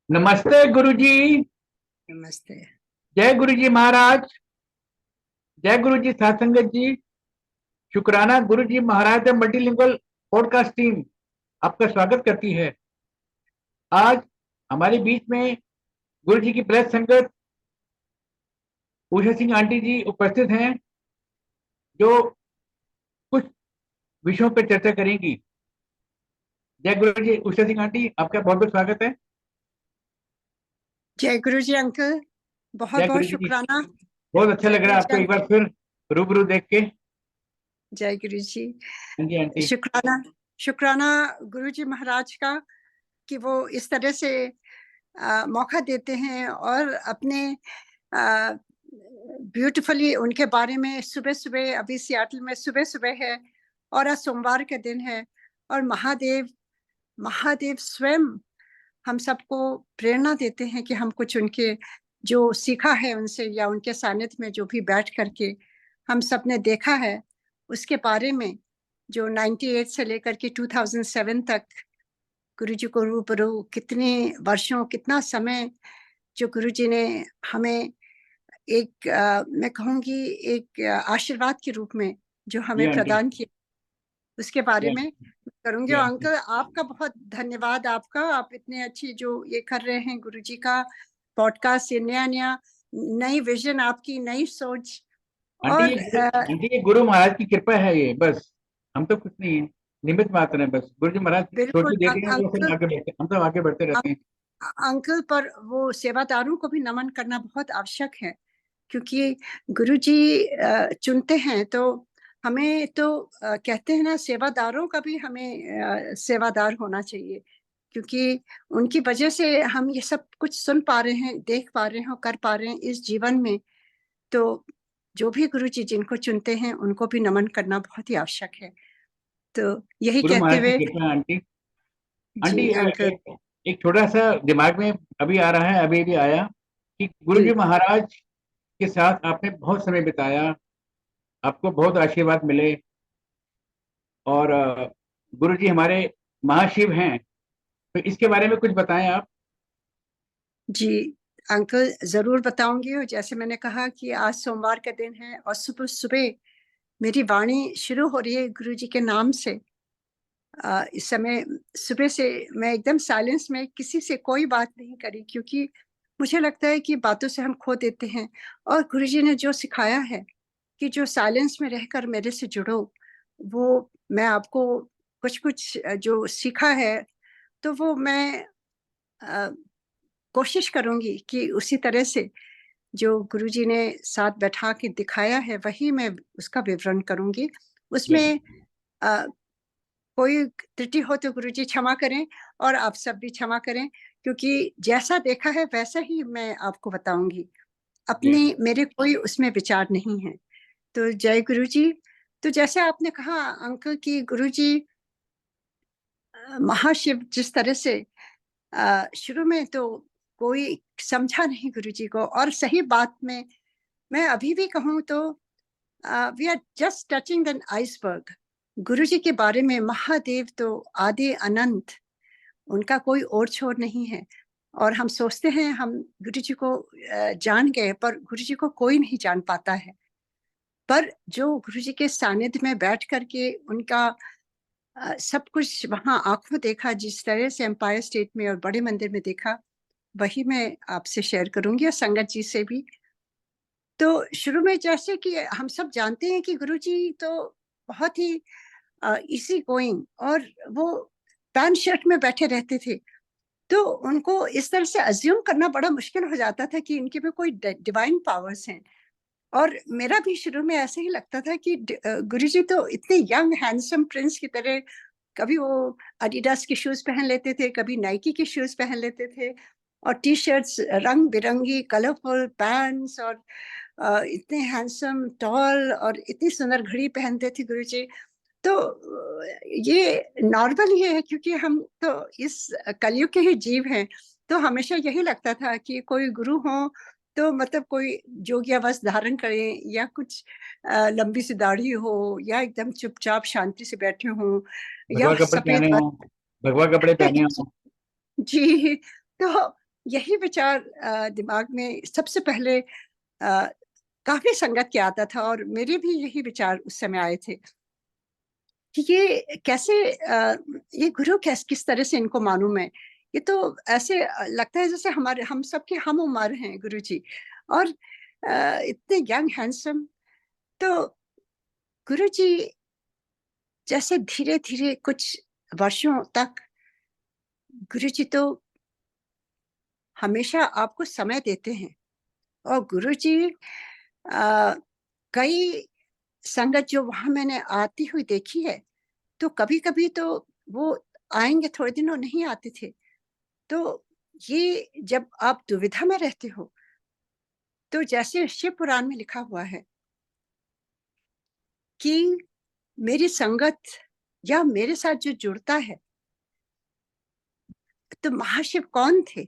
नमस्ते गुरुजी। नमस्ते। जय गुरुजी महाराज। जय गुरुजी साथ संगत जी। शुक्राना गुरुजी महाराज मल्टीलिंगुअल पॉडकास्ट टीम आपका स्वागत करती है। आज हमारे बीच में गुरुजी की प्रेस संगत उषा सिंह आंटी जी उपस्थित हैं, जो कुछ विषयों पर चर्चा करेंगी। जय गुरुजी उषा सिंह आंटी, आपका बहुत बहुत स्वागत है। जय गुरु जी अंकल, बहुत जय बहुत गुरुजी जी, शुक्राना। बहुत अच्छा जय लग रहा गुरु है जी आपको एक बार अंकल। फिर रूबरू देख के। जय गुरु जी। हाँ जी आंटी। शुक्राना, शुक्राना गुरु जी महाराज का कि वो इस तरह से मौका देते हैं और अपने ब्यूटीफुली उनके बारे में सुबह सुबह, अभी सियाटल में सुबह सुबह है और आज सोमवार का दिन है और महादेव महादेव स्वयं हम सबको प्रेरणा देते हैं कि हम कुछ उनके जो सीखा है उनसे या उनके सानिध्य में जो भी बैठ करके हम सब ने देखा है उसके बारे में, जो 98 से लेकर के 2007 तक गुरु जी को रूबरू कितने वर्षों, कितना समय जो गुरु जी ने हमें एक मैं कहूँगी एक आशीर्वाद के रूप में जो जी हमें आंटी। प्रदान किया, उसके बारे जी में करूंगी। जी और आंटी। अंकल आपका बहुत धन्यवाद, आपका, आप इतने अच्छी जो ये कर रहे हैं गुरुजी का पॉडकास्ट, ये नया नया नई विजन आपकी, नई सोच। आंटी और आंटी ये गुरु महाराज की कृपा है, ये बस। हम तो कुछ नहीं है, निमित्त मात्र है बस। गुरु जी महाराज बिल्कुल सोची देते हैं तो फिर अंकल, आगे बढ़ते, हम तो आगे बढ़ते रहते हैं। अंकल पर वो सेवादारों को भी नमन करना बहुत आवश्यक है, क्योंकि गुरुजी चुनते हैं तो हमें तो कहते हैं ना, सेवादारों का भी हमें सेवादार होना चाहिए, क्योंकि उनकी वजह से हम ये सब कुछ सुन पा रहे हैं, देख पा रहे हैं और कर पा रहे हैं इस जीवन में। तो जो भी गुरुजी जिनको चुनते हैं उनको भी नमन करना बहुत ही आवश्यक है। तो यही गुरु कहते महाराज की हुए कृपा है आंटी। जी आंटी अंकल। एक छोटा सा दिमाग में अभी आ रहा है, अभी भी आया कि गुरु जी जी महाराज के साथ आपने बहुत समय बिताया, आपको बहुत आशीर्वाद मिले। और गुरु जी हमारे महाशिव हैं, तो इसके बारे में कुछ बताएं आप। जी अंकल, जरूर बताऊंगी। और जैसे मैंने कहा कि आज सोमवार का दिन है और सुबह सुबह मेरी वाणी शुरू हो रही है गुरु जी के नाम से। इस समय सुबह से मैं एकदम साइलेंस में, किसी से कोई बात नहीं करी, क्योंकि मुझे लगता है कि बातों से हम खो देते हैं। और गुरु जी ने जो सिखाया है कि जो साइलेंस में रहकर मेरे से जुड़ो, वो मैं आपको कुछ कुछ जो सीखा है तो वो मैं अ, कोशिश करूंगी कि उसी तरह से जो गुरुजी ने साथ बैठा के दिखाया है वही मैं उसका विवरण करूंगी। उसमें अ, कोई त्रुटि हो तो गुरुजी क्षमा करें और आप सब भी क्षमा करें, क्योंकि जैसा देखा है वैसा ही मैं आपको बताऊंगी, जी अपनी मेरे कोई उसमें विचार नहीं है। तो जय गुरुजी। तो जैसे आपने कहा अंकल कि गुरुजी महाशिव जिस तरह से शुरू में तो कोई समझा नहीं गुरुजी को, और सही बात में मैं अभी भी कहूँ तो we are just touching the iceberg. गुरु जी के बारे में महादेव तो आदि अनंत, उनका कोई और छोर नहीं है। और हम सोचते हैं हम गुरु जी को जान गए, पर गुरु जी को कोई नहीं जान पाता है। पर जो गुरु जी के सानिध्य में बैठ करके उनका सब कुछ वहाँ आंखों देखा, जिस तरह से एम्पायर स्टेट में और बड़े मंदिर में देखा, वही मैं आपसे शेयर करूंगी और संगत जी से भी। तो शुरू में जैसे कि हम सब जानते हैं कि गुरुजी तो बहुत ही इजी गोइंग, और वो पैंट शर्ट में बैठे रहते थे, तो उनको इस तरह से अज्यूम करना बड़ा मुश्किल हो जाता था कि इनके में कोई डिवाइन पावर्स हैं। और मेरा भी शुरू में ऐसे ही लगता था कि गुरुजी तो इतने यंग हैंडसम प्रिंस की तरह, कभी वो एडिडास के शूज पहन लेते थे, कभी नाइकी के शूज पहन लेते थे, और टी शर्ट्स रंग बिरंगी कलरफुल पैंट्स, और इतने हैंडसम टॉल, और इतनी सुंदर घड़ी पहनते थे गुरुजी। तो ये नॉर्मल ही है, क्योंकि हम तो इस कलयुग के ही जीव हैं। तो हमेशा यही लगता था कि कोई गुरु हो तो मतलब कोई जोगिया वस्त्र धारण करें, या कुछ लंबी सी दाढ़ी हो, या एकदम चुपचाप शांति से बैठे हों, या भगवा कपड़े सफेद पहने हो, भगवा कपड़े पहने हो। जी। तो यही विचार दिमाग में सबसे पहले काफी संगत के आता था, और मेरे भी यही विचार उस समय आए थे कि ये कैसे ये गुरु किस तरह से इनको मालूम है। ये तो ऐसे लगता है जैसे हम सबके हम उम्र हैं गुरु जी, और इतने यंग हैंडसम। तो गुरु जी जैसे धीरे धीरे कुछ वर्षों तक गुरु जी तो हमेशा आपको समय देते हैं, और गुरु जी कई संगत जो वहां मैंने आती हुई देखी है, तो कभी कभी तो वो आएंगे, थोड़े दिनों नहीं आते थे। तो ये जब आप दुविधा में रहते हो, तो जैसे शिव पुराण में लिखा हुआ है कि मेरी संगत या मेरे साथ जो जुड़ता है, तो महाशिव कौन थे?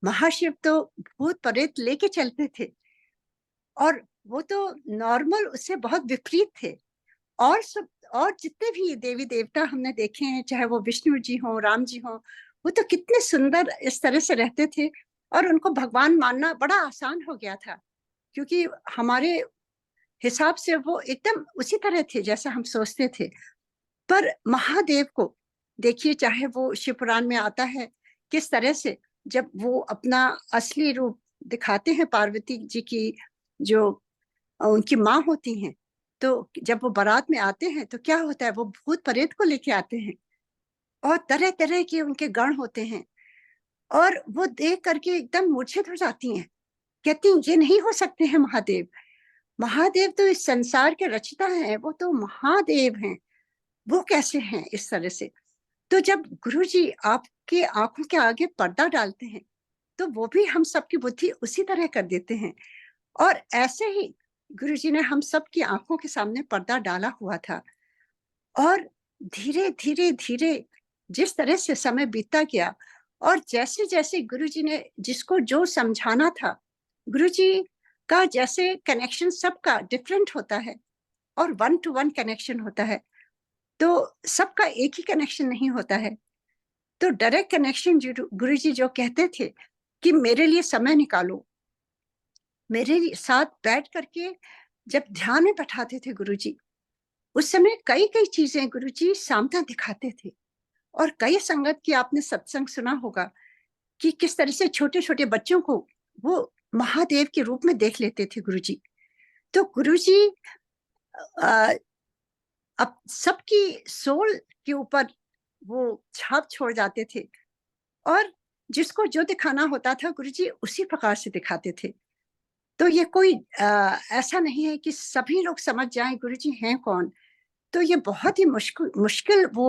महाशिव तो भूत प्रेत लेके चलते थे, और वो तो नॉर्मल उससे बहुत विपरीत थे। और सब, और जितने भी देवी देवता हमने देखे हैं, चाहे वो विष्णु जी हो, राम जी हो, वो तो कितने सुंदर इस तरह से रहते थे, और उनको भगवान मानना बड़ा आसान हो गया था, क्योंकि हमारे हिसाब से वो एकदम उसी तरह थे जैसा हम सोचते थे। पर महादेव को देखिए, चाहे वो शिव पुराण में आता है किस तरह से जब वो अपना असली रूप दिखाते हैं, पार्वती जी की जो उनकी माँ होती हैं, तो जब वो बारात में आते हैं तो क्या होता है, वो भूत प्रेत को लेके आते हैं, और तरह तरह के उनके गण होते हैं, और वो देख करके एकदम मूर्छित हो जाती हैं, कहती हैं ये नहीं हो सकते हैं महादेव। महादेव तो इस संसार के रचयिता हैं, वो तो महादेव हैं, वो कैसे हैं इस तरह से। तो जब गुरुजी आपके आंखों के आगे पर्दा डालते हैं, तो वो भी हम सबकी बुद्धि उसी तरह कर देते हैं। और ऐसे ही गुरुजी ने हम सबकी आंखों के सामने पर्दा डाला हुआ था, और धीरे धीरे धीरे जिस तरह से समय बीतता गया, और जैसे जैसे गुरुजी ने जिसको जो समझाना था, गुरुजी का जैसे कनेक्शन सबका डिफरेंट होता है, और 1-to-1 कनेक्शन होता है, तो सबका एक ही कनेक्शन नहीं होता है। तो डायरेक्ट कनेक्शन गुरुजी जो कहते थे कि मेरे लिए समय निकालो, मेरे साथ बैठ करके जब ध्यान में बैठाते थे गुरुजी, उस समय कई कई चीजें गुरुजी सामने दिखाते थे। और कई संगत की आपने सत्संग सुना होगा कि किस तरह से छोटे छोटे बच्चों को वो महादेव के रूप में देख लेते थे गुरुजी। तो गुरुजी अब सबकी सोल के ऊपर वो छाप छोड़ जाते थे, और जिसको जो दिखाना होता था गुरुजी उसी प्रकार से दिखाते थे। तो ये कोई ऐसा नहीं है कि सभी लोग समझ जाएं गुरुजी हैं कौन। तो ये बहुत ही मुश्किल मुश्किल वो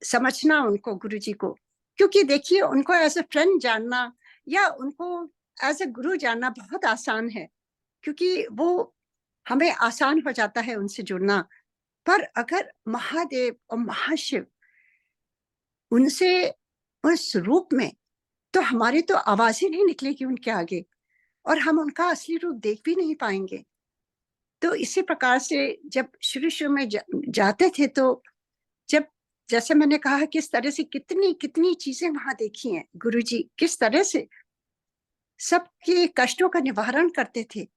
समझना उनको गुरुजी को, क्योंकि देखिए उनको एज ए फ्रेंड जानना या उनको एज ए गुरु जानना बहुत आसान है, क्योंकि वो हमें आसान हो जाता है उनसे जुड़ना। पर अगर महादेव और महाशिव उनसे उस रूप में, तो हमारी तो आवाज ही नहीं निकलेगी उनके आगे, और हम उनका असली रूप देख भी नहीं पाएंगे। तो इसी प्रकार से जब शुरू शुरू में जाते थे, तो जब जैसे मैंने कहा किस तरह से कितनी कितनी चीजें वहां देखी हैं, गुरुजी किस तरह से सबके कष्टों का निवारण करते थे,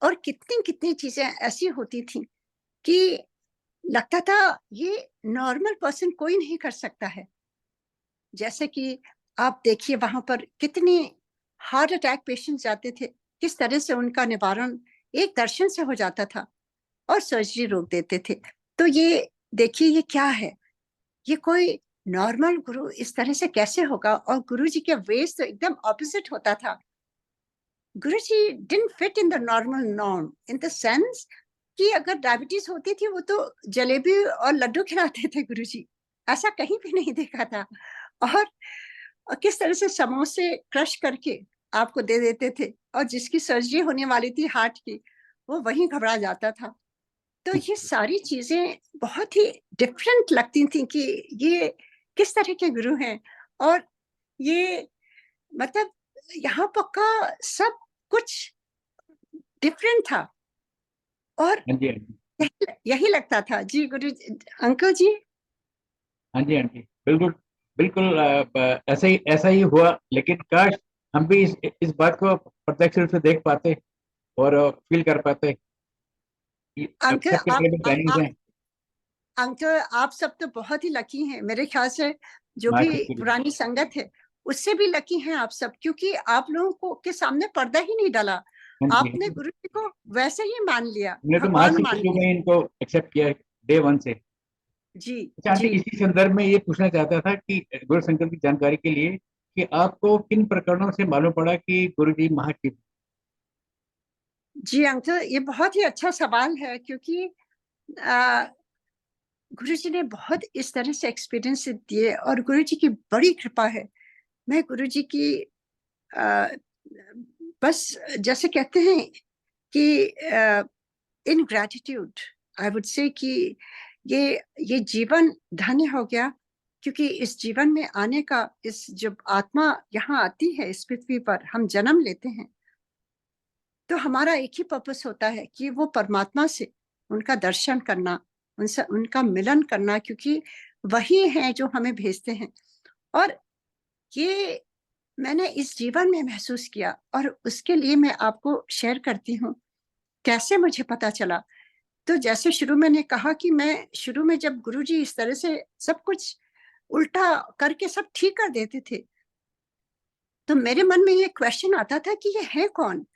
और कितनी कितनी चीजें ऐसी होती थी कि लगता था ये नॉर्मल पर्सन कोई नहीं कर सकता है। जैसे कि आप देखिए वहां पर कितनी हार्ट अटैक पेशेंट जाते थे, किस तरह से उनका निवारण एक दर्शन से हो जाता था, और सर्जरी रोक देते थे। तो ये देखिए ये क्या है, ये कोई नॉर्मल गुरु इस तरह से कैसे होगा। और गुरु जी के वेज तो एकदम ऑपोजिट होता था। Guru ji didn't fit in the normal norm in the sense कि अगर डायबिटीज होती थी, वो तो जलेबी और लड्डू खिलाते थे गुरु जी, ऐसा कहीं भी नहीं देखा था। और किस तरह से समोसे क्रश करके आपको दे देते थे, और जिसकी सर्जरी होने वाली थी हार्ट की, वो वहीं घबरा जाता था। तो ये सारी चीजें बहुत ही डिफरेंट लगती थी कि ये किस तरह के गुरु हैं। और ये मतलब यहाँ पक्का सब कुछ डिफरेंट था, और हाँ जी, हाँ जी, यही लगता था जी। अंकल जी। हाँ जी, हाँ जी, बिल्कुल। बिल्कुल ऐसा ही हुआ, लेकिन काश हम भी इस बात को प्रत्यक्ष रूप से देख पाते और फील कर पाते कि अंकल सबके आप बड़े प्लानिंग्स हैं। अंकल आप सब तो बहुत ही लकी हैं मेरे ख्याल से। जो भी माशाल्लाह गुरुजी। पुरानी संगत है उससे भी लकी हैं आप सब, क्योंकि आप लोगों को के सामने पर्दा ही नहीं डाला। हाँ जी, हाँ आपने जी। गुरु जी को वैसे ही मान लिया, हमने तो भगवान महाशिव मान के रूप लिया। में इनको एक्सेप्ट किया डे वन से। जी अच्छा आंटी, जी इसी संदर्भ में ये पूछना चाहता था कि गुरु संकल्प की जानकारी के लिए कि आपको किन प्रकरणों से मालूम पड़ा कि गुरु जी महाशिव। जी अंकल, ये बहुत ही अच्छा सवाल है, क्योंकि आ, गुरु जी ने बहुत इस तरह से एक्सपीरियंस दिए और गुरु जी की बड़ी कृपा है। मैं गुरु जी की आ, बस जैसे कहते हैं कि इन ग्रैटिट्यूड आई वुड से कि ये ये जीवन धन्य हो गया, क्योंकि इस जीवन में आने का, इस जब आत्मा यहाँ आती है इस पृथ्वी पर, हम जन्म लेते हैं तो हमारा एक ही पर्पस होता है कि वो परमात्मा से उनका दर्शन करना, उनसे उनका मिलन करना, क्योंकि वही है जो हमें भेजते हैं। और ये मैंने इस जीवन में महसूस किया और उसके लिए मैं आपको शेयर करती हूँ कैसे मुझे पता चला। तो जैसे शुरू मैंने कहा कि मैं शुरू में जब गुरुजी इस तरह से सब कुछ उल्टा करके सब ठीक कर देते थे, तो मेरे मन में ये क्वेश्चन आता था कि ये है कौन?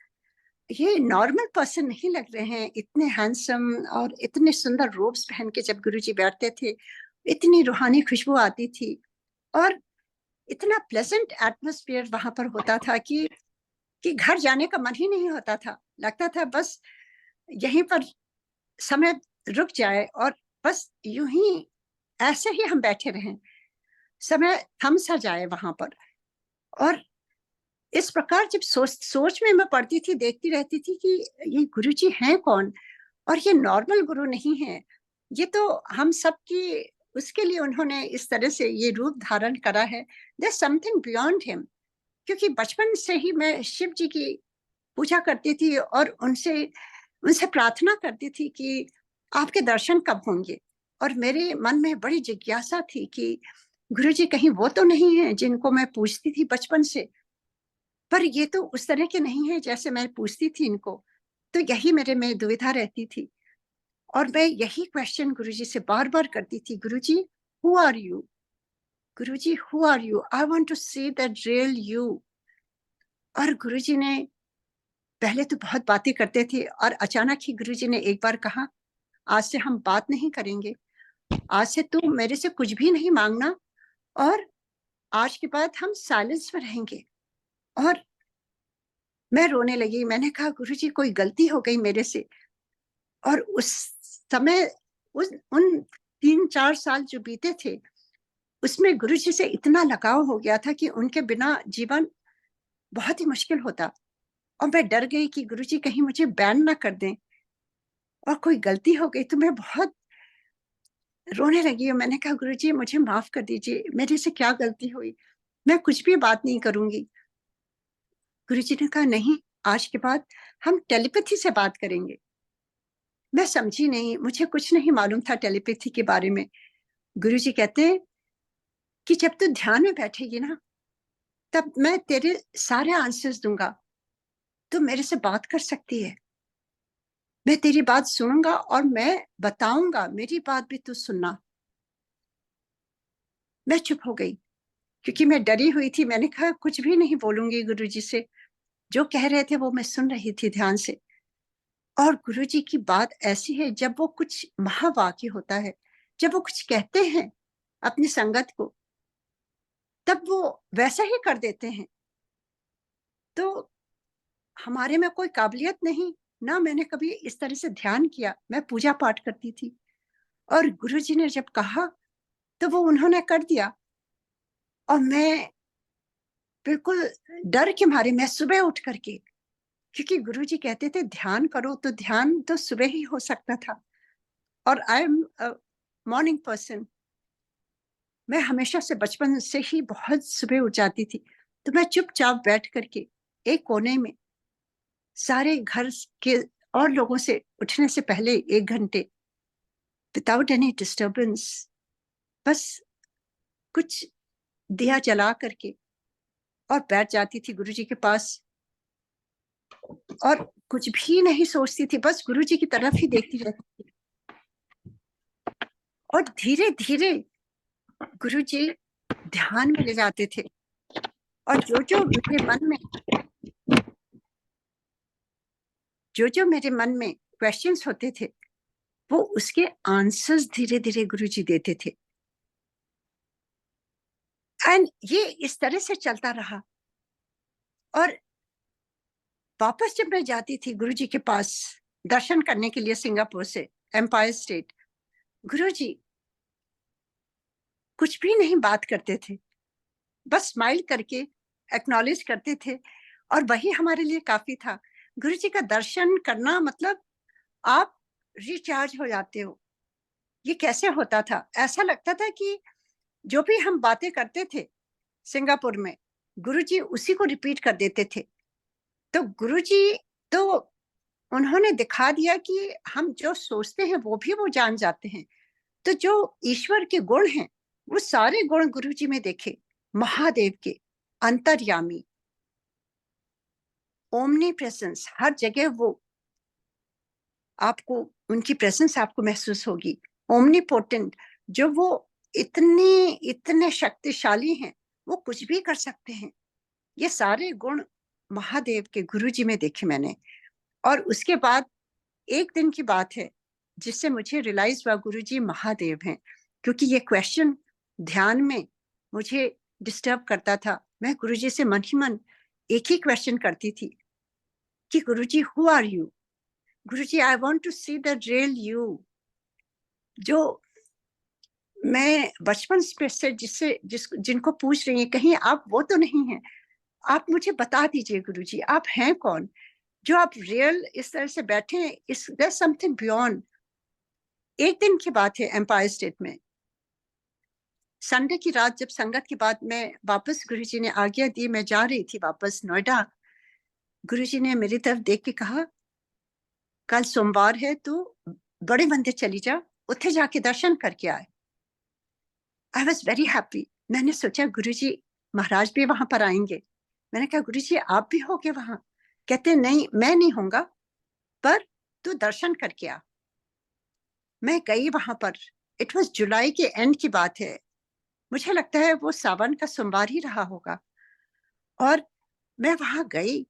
ये नॉर्मल पर्सन नहीं लग रहे हैं, इतने हैंडसम और इतने सुंदर रोब्स पहन के जब गुरुजी बैठते थे, इतनी रूहानी खुशबू आती थी और इतना प्लेजेंट एटमॉस्फेयर वहां पर होता था कि घर जाने का मन ही नहीं होता था। लगता था बस यहीं पर समय रुक जाए और बस यूं ही ऐसे ही हम बैठे रहें, समय थम सा जाए वहां पर। और इस प्रकार जब सोच में मैं पढ़ती थी, देखती रहती थी कि ये गुरुजी हैं कौन, और ये नॉर्मल गुरु नहीं है, ये तो हम सबकी, उसके लिए उन्होंने इस तरह से ये रूप धारण करा है। There something beyond him. क्योंकि बचपन से ही मैं शिव जी की पूजा करती थी और उनसे उनसे प्रार्थना करती थी कि आपके दर्शन कब होंगे। और मेरे मन में बड़ी जिज्ञासा थी कि गुरुजी कहीं वो तो नहीं है जिनको मैं पूछती थी बचपन से, पर ये तो उस तरह के नहीं है जैसे मैं पूछती थी इनको। तो यही मेरे में दुविधा रहती थी और मैं यही क्वेश्चन गुरुजी से बार बार करती थी, Guruji who are you, Guruji who are you, I want to see that real you. और गुरुजी ने पहले तो बहुत बातें करते थे और अचानक ही गुरुजी ने एक बार कहा, आज से हम बात नहीं करेंगे, आज से तू मेरे से कुछ भी नहीं मांगना और आज के बाद हम साइलेंस में रहेंगे। और मैं रोने लगी। मैंने कहा गुरुजी कोई गलती हो गई मेरे से। और उस समय उस उन 3-4 साल जो बीते थे उसमें गुरुजी से इतना लगाव हो गया था कि उनके बिना जीवन बहुत ही मुश्किल होता। और मैं डर गई कि गुरुजी कहीं मुझे बैन ना कर दें और कोई गलती हो गई। तो मैं बहुत रोने लगी और मैंने कहा गुरुजी मुझे माफ कर दीजिए, मेरे से क्या गलती हुई, मैं कुछ भी बात नहीं करूंगी। गुरुजी ने कहा नहीं, आज के बाद हम टेलीपैथी से बात करेंगे। मैं समझी नहीं, मुझे कुछ नहीं मालूम था टेलीपैथी के बारे में। गुरुजी कहते हैं कि जब तू ध्यान में बैठेगी ना तब मैं तेरे सारे आंसर्स दूंगा, तू मेरे से बात कर सकती है, मैं तेरी बात सुनूंगा और मैं बताऊंगा, मेरी बात भी तू सुनना। मैं चुप हो गई क्योंकि मैं डरी हुई थी। मैंने कहा कुछ भी नहीं बोलूंगी गुरुजी से, जो कह रहे थे वो मैं सुन रही थी ध्यान से। और गुरुजी की बात ऐसी है, जब वो कुछ महावाक्य होता है, जब वो कुछ कहते हैं अपनी संगत को, तब वो वैसा ही कर देते हैं। तो हमारे में कोई काबिलियत नहीं, ना मैंने कभी इस तरह से ध्यान किया, मैं पूजा पाठ करती थी और गुरुजी ने जब कहा तो वो उन्होंने कर दिया। और मैं बिल्कुल डर के मारे मैं सुबह उठ करके, क्योंकि गुरुजी कहते थे ध्यान करो, तो ध्यान तो सुबह ही हो सकता था। और आई एम मॉर्निंग पर्सन, मैं हमेशा से बचपन से ही बहुत सुबह उठ जाती थी। तो मैं चुपचाप बैठ करके एक कोने में सारे घर के और लोगों से उठने से पहले 1 घंटे विदाउट एनी डिस्टर्बेंस, बस कुछ दिया जला करके और बैठ जाती थी गुरुजी के पास और कुछ भी नहीं सोचती थी, बस गुरुजी की तरफ ही देखती रहती थी। और धीरे धीरे गुरुजी ध्यान में ले जाते थे और जो मेरे मन में क्वेश्चंस होते थे वो उसके आंसर्स धीरे धीरे गुरुजी देते थे। एंड ये इस तरह से चलता रहा। और वापस जब मैं जाती थी गुरुजी के पास दर्शन करने के लिए सिंगापुर से एम्पायर स्टेट, गुरुजी कुछ भी नहीं बात करते थे, बस स्माइल करके एक्नॉलेज करते थे और वही हमारे लिए काफी था। गुरुजी का दर्शन करना मतलब आप रिचार्ज हो जाते हो। ये कैसे होता था? ऐसा लगता था कि जो भी हम बातें करते थे सिंगापुर में, गुरुजी उसी को रिपीट कर देते थे। तो गुरुजी तो उन्होंने दिखा दिया कि हम जो सोचते हैं वो भी वो जान जाते हैं। तो जो ईश्वर के गुण हैं वो सारे गुण गुरुजी में देखे। महादेव के अंतर्यामी, ओमनी प्रेजेंस, हर जगह वो आपको, उनकी प्रेजेंस आपको महसूस होगी। ओमनीपोटेंट, जो वो इतने शक्तिशाली हैं, वो कुछ भी कर सकते हैं। ये सारे गुण महादेव के गुरुजी में देखे मैंने। और उसके बाद एक दिन की बात है जिससे मुझे रियलाइज हुआ गुरुजी महादेव हैं, क्योंकि ये क्वेश्चन ध्यान में मुझे डिस्टर्ब करता था। मैं गुरुजी से मन ही मन एक ही क्वेश्चन करती थी कि Guruji who are you? Guruji I want to see the real you. जो मैं बचपन से जिनको पूछ रही है, कहीं आप वो तो नहीं है? आप मुझे बता दीजिए गुरुजी, आप हैं कौन जो आप रियल इस तरह से बैठे हैं? इस देयर समथिंग बियॉन्ड। एक दिन की बात है एम्पायर स्टेट में, संडे की रात, जब संगत के बाद मैं वापस, गुरुजी ने आज्ञा दी, मैं जा रही थी वापस नोएडा। गुरुजी ने मेरी तरफ देख के कहा, कल सोमवार है, तू बड़े मंदिर चली जा, उत्थे जाके दर्शन करके आए। I was very happy. मैंने सोचा गुरुजी महाराज भी वहां पर आएंगे। मैंने कहा गुरुजी आप भी होगे वहां? कहते नहीं, मैं नहीं होऊंगा, पर तू दर्शन करके आ। मैं गई वहां पर। इट वॉज जुलाई के एंड की बात है, मुझे लगता है वो सावन का सोमवार ही रहा होगा। और मैं वहां गई,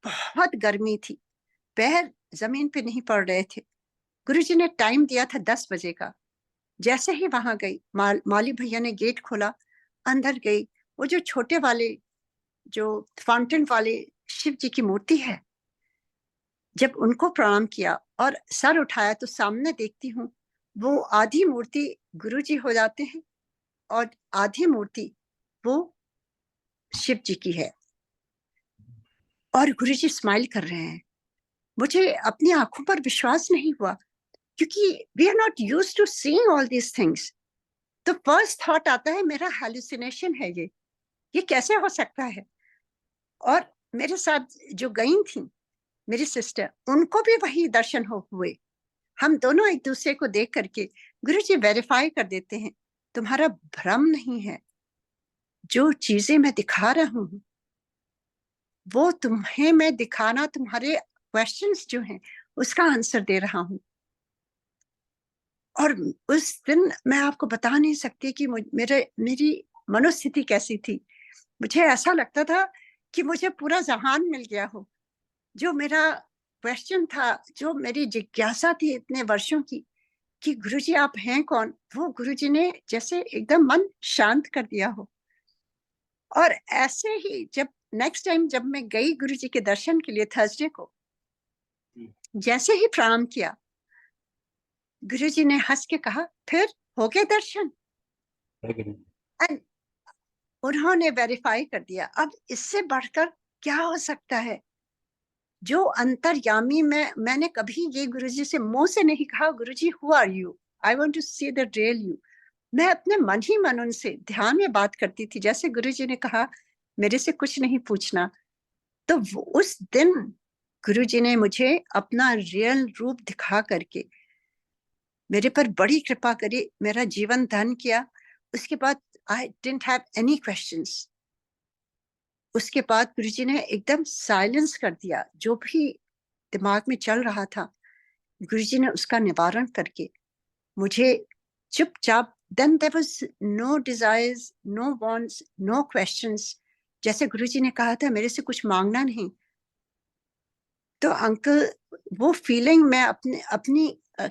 बहुत गर्मी थी, पैर जमीन पे नहीं पड़ रहे थे। गुरुजी ने टाइम दिया था 10 बजे का। जैसे ही वहां गई, माली भैया ने गेट खोला, अंदर गई। वो जो छोटे वाले, जो फाउंटेन वाले शिव जी की मूर्ति है, जब उनको प्रणाम किया और सर उठाया तो सामने देखती हूँ वो आधी मूर्ति गुरुजी हो जाते हैं और आधी मूर्ति वो शिव जी की है। और गुरुजी स्माइल कर रहे हैं। मुझे अपनी आंखों पर विश्वास नहीं हुआ, क्योंकि we are not used to seeing all these things. तो फर्स्ट थॉट आता है मेरा हेलुसिनेशन है ये कैसे हो सकता है? और मेरे साथ जो गई थी मेरी सिस्टर, उनको भी वही दर्शन हुए। हम दोनों एक दूसरे को देख करके गुरुजी वेरीफाई कर देते हैं, तुम्हारा भ्रम नहीं है, जो चीजें मैं दिखा रहा हूँ वो तुम्हें मैं दिखाना, तुम्हारे क्वेश्चंस जो हैं उसका आंसर दे रहा हूँ। और उस दिन मैं आपको बता नहीं सकती कि मेरी मनोस्थिति कैसी थी। मुझे ऐसा लगता था कि मुझे पूरा जहान मिल गया हो। जो मेरा क्वेश्चन था, जो मेरी जिज्ञासा थी इतने वर्षों की कि गुरुजी आप हैं कौन, वो गुरुजी ने जैसे एकदम मन शांत कर दिया हो। और ऐसे ही जब नेक्स्ट टाइम जब मैं गई गुरुजी के दर्शन के लिए थर्सडे को, जैसे ही प्रणाम किया, गुरुजी ने हंस के कहा, फिर हो गए दर्शन? एंड उन्होंने वेरीफाई कर दिया। अब इससे बढ़कर क्या हो सकता है? जो अंतर्यामी मैंने कभी ये गुरुजी से मुंह से नहीं कहा, Guruji who are you, I want to see the real you. मैं अपने मन ही मन उनसे ध्यान में बात करती थी। जैसे गुरुजी ने कहा मेरे से कुछ नहीं पूछना, तो उस दिन गुरुजी ने मुझे अपना रियल रूप दिखा करके मेरे पर बड़ी कृपा करी, मेरा जीवन धन किया। उसके बाद I didn't have any questions. उसके बाद गुरुजी ने एकदम साइलेंस कर दिया, जो भी दिमाग में चल रहा था गुरुजी ने उसका निवारण करके मुझे चुपचाप, then there was no desires, no wants, no questions. जैसे गुरुजी ने कहा था मेरे से कुछ मांगना नहीं। तो अंकल, वो फीलिंग मैं अपनी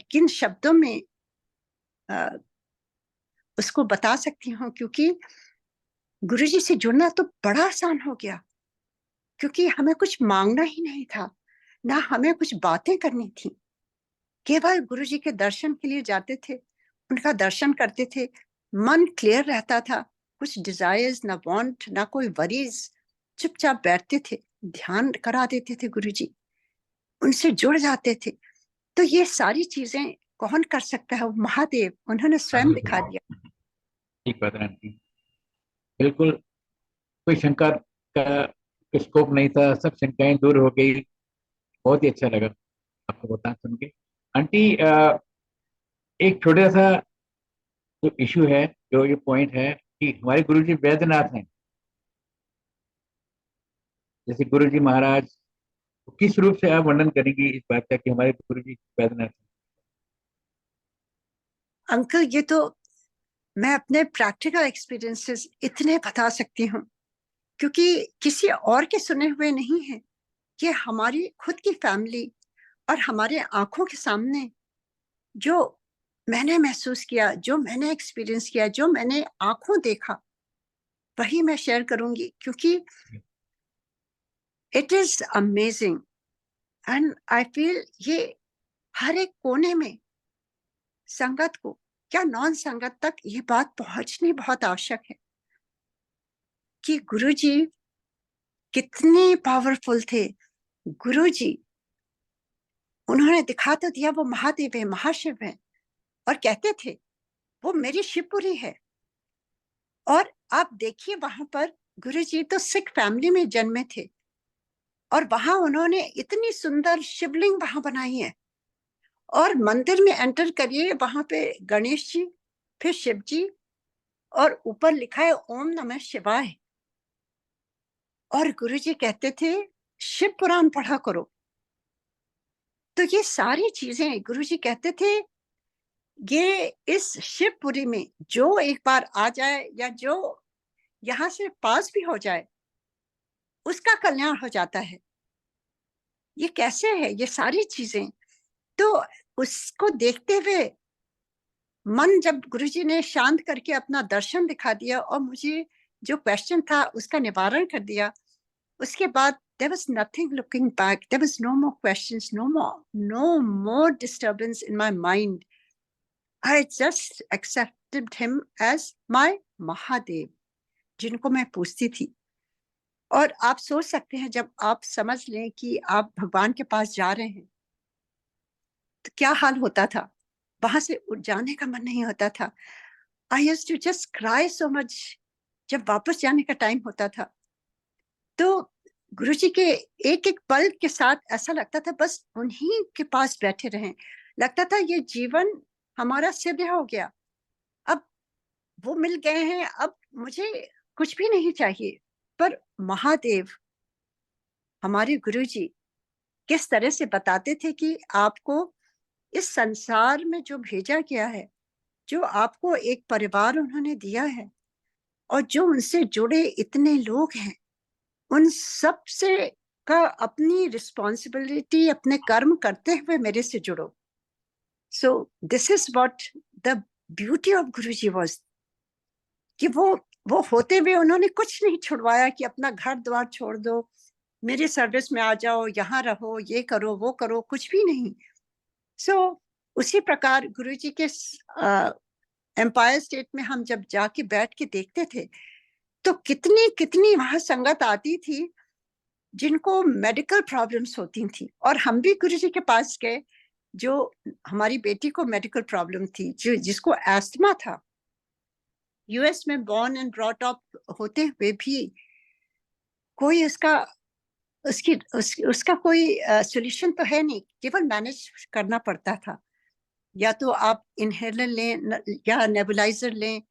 किन शब्दों में उसको बता सकती हूँ, क्योंकि गुरुजी से जुड़ना तो बड़ा आसान हो गया, क्योंकि हमें कुछ मांगना ही नहीं था, ना हमें कुछ बातें करनी थी। केवल गुरुजी के दर्शन के लिए जाते थे, उनका दर्शन करते थे, मन क्लियर रहता था, कुछ डिजायर्स ना वांट, ना कोई वरीज, चुपचाप बैठते थे, ध्यान करा देते थे गुरुजी, उनसे जुड़ जाते थे। तो ये सारी चीजें कौन कर सकता है? वो महादेव, उन्होंने स्वयं दिखा दिया। ठीक बात है आंटी, बिल्कुल कोई शंका का स्कोप नहीं था, सब शंकाएं दूर हो गई। बहुत ही अच्छा लगा आपको बता सुन के। आंटी एक छोटा सा जो इशू है, जो ये पॉइंट है कि हमारे गुरु जी वैद्यनाथ हैं, जैसे गुरु जी महाराज, तो किस रूप से आप वर्णन करेंगी इस बात का कि हमारे गुरु जी वैद्यनाथ हैं? अंकल, ये तो मैं अपने प्रैक्टिकल एक्सपीरियंसेस इतने बता सकती हूँ, क्योंकि किसी और के सुने हुए नहीं है। ये हमारी खुद की फैमिली और हमारे आंखों के सामने जो मैंने महसूस किया, जो मैंने एक्सपीरियंस किया, जो मैंने आंखों देखा, वही मैं शेयर करूंगी, क्योंकि it is amazing and I feel ये हर एक कोने में संगत को, क्या नॉन संगत तक ये बात पहुंचनी बहुत आवश्यक है कि गुरुजी कितने पावरफुल थे। गुरुजी, उन्होंने दिखा तो दिया वो महादेव है, महाशिव है, और कहते थे वो मेरी शिवपुरी है। और आप देखिए, वहां पर गुरुजी तो सिख फैमिली में जन्मे थे, और वहां उन्होंने इतनी सुंदर शिवलिंग वहां बनाई है। और मंदिर में एंटर करिए, वहां पे गणेश जी, फिर शिव जी, और ऊपर लिखा है ओम नमः शिवाय। और गुरुजी कहते थे शिव पुराण पढ़ा करो। तो ये सारी चीजें गुरुजी कहते थे, ये इस शिवपुरी में जो एक बार आ जाए या जो यहाँ से पास भी हो जाए, उसका कल्याण हो जाता है। ये कैसे है ये सारी चीजें? तो उसको देखते हुए मन, जब गुरुजी ने शांत करके अपना दर्शन दिखा दिया और मुझे जो क्वेश्चन था उसका निवारण कर दिया, उसके बाद there was nothing looking back. There was no more questions, no more disturbance in my mind. I just accepted him as my Mahadev, जिनको मैं पूछती थी। और आप सोच सकते हैं, जब आप समझ लें कि आप भगवान के पास जा रहे हैं, तो क्या हाल होता था। वहां से उठ जाने का मन नहीं होता था। I used to just cry so much जब वापस जाने का टाइम होता था। तो गुरुजी के एक एक पल के साथ ऐसा लगता था बस उन्हीं के पास बैठे रहें। लगता था ये जीवन हमारा सिद्ध हो गया, अब वो मिल गए हैं, अब मुझे कुछ भी नहीं चाहिए। पर महादेव, हमारे गुरुजी, किस तरह से बताते थे कि आपको इस संसार में जो भेजा गया है, जो आपको एक परिवार उन्होंने दिया है, और जो उनसे जुड़े इतने लोग हैं, उन सब से का अपनी रिस्पॉन्सिबिलिटी, अपने कर्म करते हुए मेरे से जुड़ो। So this is what the beauty of Guruji was, कि वो होते हुए उन्होंने कुछ नहीं छुड़वाया कि अपना घर द्वार छोड़ दो, मेरे सर्विस में आ जाओ, यहाँ रहो, ये करो वो करो, कुछ भी नहीं। सो उसी प्रकार गुरुजी के एम्पायर स्टेट में हम जब जाके बैठ के देखते थे, तो कितनी कितनी वहां संगत आती थी जिनको मेडिकल प्रॉब्लम्स होती थी। और हम भी गुरुजी के पास गए, जो हमारी बेटी को मेडिकल प्रॉब्लम थी, जो जिसको एस्थमा था, यूएस में बॉर्न एंड ब्रॉट अप होते हुए भी कोई उसका कोई सॉल्यूशन तो है नहीं, केवल मैनेज करना पड़ता था। या तो आप इनहेलर लें, या नेबुलाइजर लें,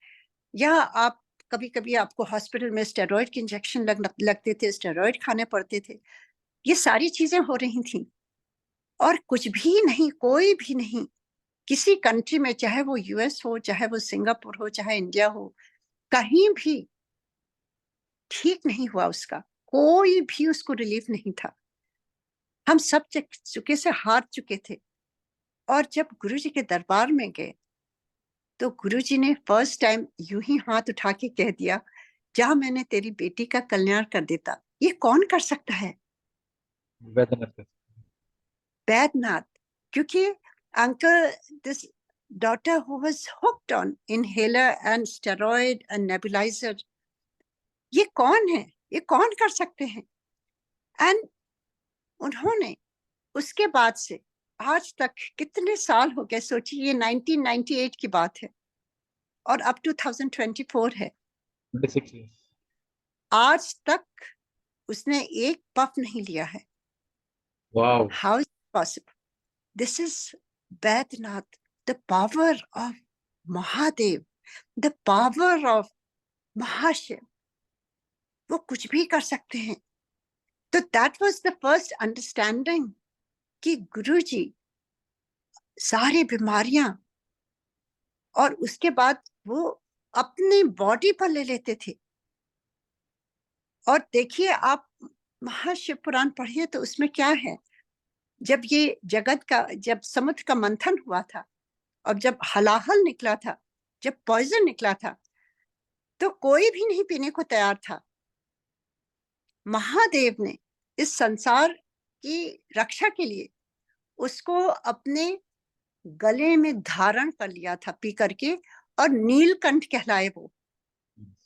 या आप कभी कभी आपको हॉस्पिटल में स्टेरॉइड के इंजेक्शन लगते थे, स्टेरॉइड खाने पड़ते थे, ये सारी चीजें हो रही थी। और कुछ भी नहीं, कोई भी नहीं, किसी कंट्री में, चाहे वो यूएस हो, चाहे वो सिंगापुर हो, चाहे इंडिया हो, कहीं भी ठीक नहीं हुआ उसका, कोई भी उसको रिलीफ नहीं था। हम सब चुके से हार चुके थे। और जब गुरुजी के दरबार में गए तो गुरुजी ने फर्स्ट टाइम यूं ही हाथ उठा के कह दिया, जा मैंने तेरी बेटी का कल्याण कर देता। ये कौन कर सकता है? वैद्यनाथ। बैद्यनाथ। क्योंकि uncle, this daughter who was hooked on inhaler and steroid and nebulizer, ये कौन है? ये कौन कर सकते हैं? एंड उन्होंने उसके बाद से आज तक कितने साल हो गए, सोचिए, ये 1998 की बात है और अब 2024 है। 26 years। आज तक उसने एक पफ नहीं लिया है। Wow. How is possible? This is Baidyanath, the power of Mahadev, the power of Mahashiv. वो कुछ भी कर सकते हैं। तो that was the first understanding कि गुरुजी सारी बीमारियां, और उसके बाद वो अपनी बॉडी पर ले लेते थे। और देखिए आप महाशिव पुराण पढ़िए तो उसमें क्या है, जब ये जगत का, जब समुद्र का मंथन हुआ था और जब हलाहल निकला था, जब पॉइजन निकला था, तो कोई भी नहीं पीने को तैयार था। महादेव ने इस संसार की रक्षा के लिए उसको अपने गले में धारण कर लिया था पी करके, और नीलकंठ कहलाए वो।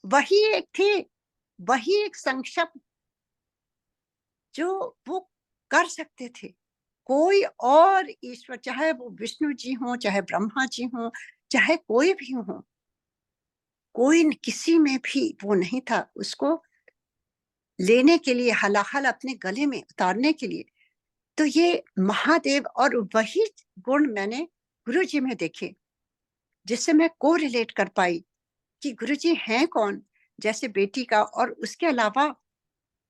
वही एक थे, वही एक संक्षिप्त जो वो कर सकते थे। कोई और ईश्वर, चाहे वो विष्णु जी हो, चाहे ब्रह्मा जी हो, चाहे कोई भी हो, कोई किसी में भी वो नहीं था उसको लेने के लिए, हलाहल अपने गले में उतारने के लिए। तो ये महादेव, और वही गुण मैंने गुरु जी में देखे, जिससे मैं को रिलेट कर पाई कि गुरु जी हैं कौन, जैसे बेटी का। और उसके अलावा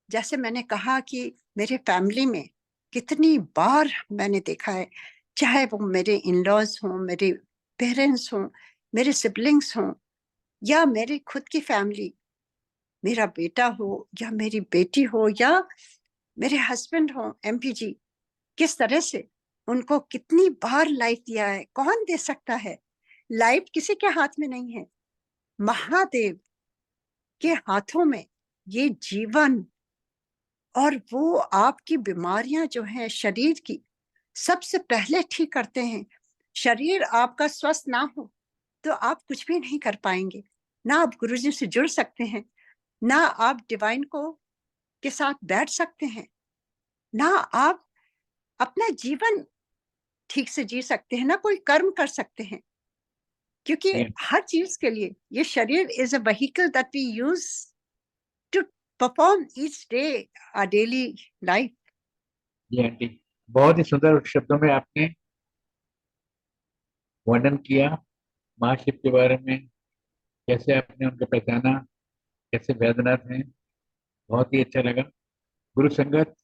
जैसे मैंने कहा कि मेरे फैमिली में कितनी बार मैंने देखा है, चाहे वो मेरे इन लॉज हों, मेरे पेरेंट्स हों, मेरे सिबलिंग्स हों, या मेरी खुद की फैमिली, मेरा बेटा हो या मेरी बेटी हो या मेरे हस्बैंड हो एमपी जी, किस तरह से उनको कितनी बार लाइफ दिया है। कौन दे सकता है? लाइफ किसी के हाथ में नहीं है, महादेव के हाथों में ये जीवन। और वो आपकी बीमारियां जो हैं शरीर की, सबसे पहले ठीक करते हैं। शरीर आपका स्वस्थ ना हो तो आप कुछ भी नहीं कर पाएंगे। ना आप गुरुजी से जुड़ सकते हैं, ना आप डिवाइन को के साथ बैठ सकते हैं, ना आप अपना जीवन ठीक से जी सकते हैं, ना कोई कर्म कर सकते हैं। क्योंकि हर चीज के लिए ये शरीर is a vehicle that we use to perform each day our daily life. जी आंटी, बहुत ही सुंदर शब्दों में आपने वर्णन किया महाशिव के बारे में, कैसे आपने उनको पहचाना, कैसे वैद्यनाथ हैं। बहुत ही अच्छा लगा। गुरु संगत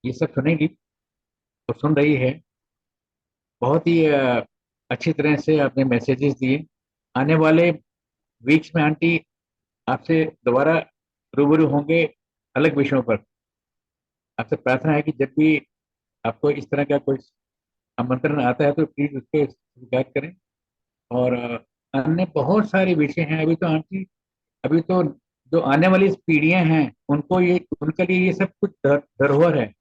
ये सब सुनेगी तो सुन रही है। बहुत ही अच्छी तरह से आपने मैसेजेस दिए। आने वाले वीक्स में आंटी आपसे दोबारा रूबरू होंगे अलग विषयों पर। आपसे प्रार्थना है कि जब भी आपको इस तरह का कोई आमंत्रण आता है तो प्लीज उसको स्वीकार करें। और अन्य बहुत सारे विषय हैं। अभी तो आंटी, अभी तो जो आने वाली पीढ़ियां हैं उनको ये, उनके लिए ये सब कुछ धरोहर है।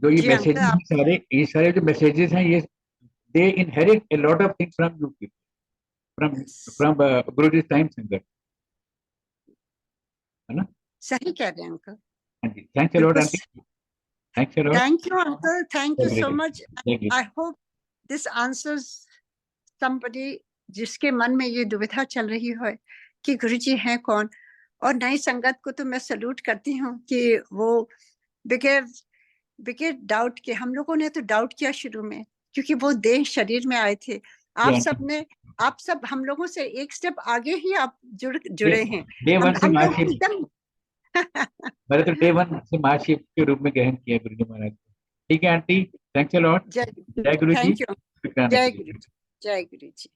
जो ये जी मैसेजेस अंकल, हैं आप सारे, ये सारे जो मैसेजेस हैं, ये they inherit a lot of things from you, from from Guruji time centre, है ना? सही कह रहे हैं अंकल, हाँ जी, थैंक्स अ लॉट बिल्कुल। Aunty, thanks a lot. Thank you uncle, thank you so much. Thank I hope this answers somebody जिसके मन में ये दुविधा चल रही है कि गुरुजी हैं कौन। और नई संगत को तो मैं सल्यूट करती हूँ कि वो बगैर बगैर डाउट के, हम लोगों ने तो डाउट किया शुरू में, क्योंकि वो देह शरीर में आए थे। आप यू। सबने आप सब हम लोगों से एक स्टेप आगे ही आप जुड़े हैं। डे वन से हम लोग महाशिव, एकदम मैंने तो डे वन से महाशिव के रूप में ग्रहण किया गुरु जी महाराज को। ठीक है आंटी, थैंक्स अ लॉट। जय जय गुरु जी, थैंक यू। शुक्राना जय गुरु जी। गुरु जी, जय गुरु जी।